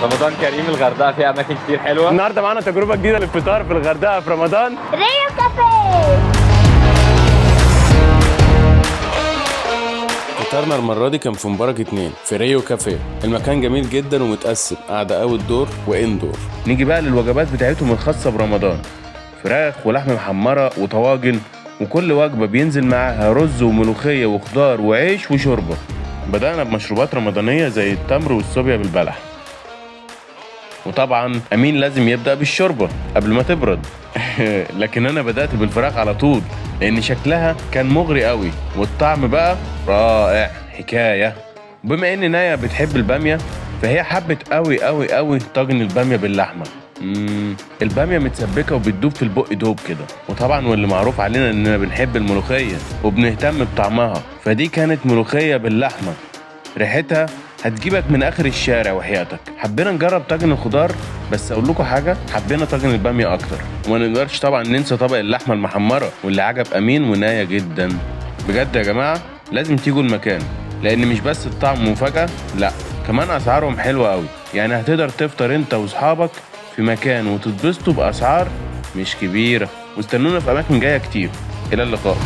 رمضان كريم، الغردقه فيها اماكن كتير حلوه. النهارده معانا تجربه جديده للفطار في الغردقه في رمضان. ريو كافيه. فطارنا المره دي كان في مبارك 2 في ريو كافيه. المكان جميل جدا ومتقسم، قاعده اوت دور واندور. نيجي بقى للوجبات بتاعتهم الخاصه برمضان، فراخ ولحمه محمره وطواجن، وكل وجبه بينزل معاها رز وملوخيه وخضار وعيش وشوربه. بدأنا بمشروبات رمضانيه زي التمر والصوبيا بالبلح، وطبعا امين لازم يبدأ بالشوربه قبل ما تبرد. لكن انا بدأت بالفراخ على طول لان شكلها كان مغري قوي، والطعم بقى رائع حكايه. بما ان نايا بتحب الباميه فهي حبت قوي قوي قوي طاجن الباميه باللحمه. الباميه متسبكه وبتدوب في البق دوب كده، وطبعا واللي معروف علينا اننا بنحب الملوخيه وبنهتم بطعمها، فدي كانت ملوخيه باللحمه ريحتها هتجيبك من اخر الشارع وحياتك. حبينا نجرب طاجن الخضار، بس اقول لكم حاجه، حبينا طاجن الباميه اكتر، وما نقدرش طبعا ننسى طبق اللحمه المحمره واللي عجب امين ونايا جدا. بجد يا جماعه لازم تيجوا المكان، لان مش بس الطعم مفاجاه، لا كمان اسعارهم حلوه قوي. يعني هتقدر تفطر انت واصحابك في مكان وتتبسطوا باسعار مش كبيره. واستنونا في اماكن جايه كتير. الى اللقاء.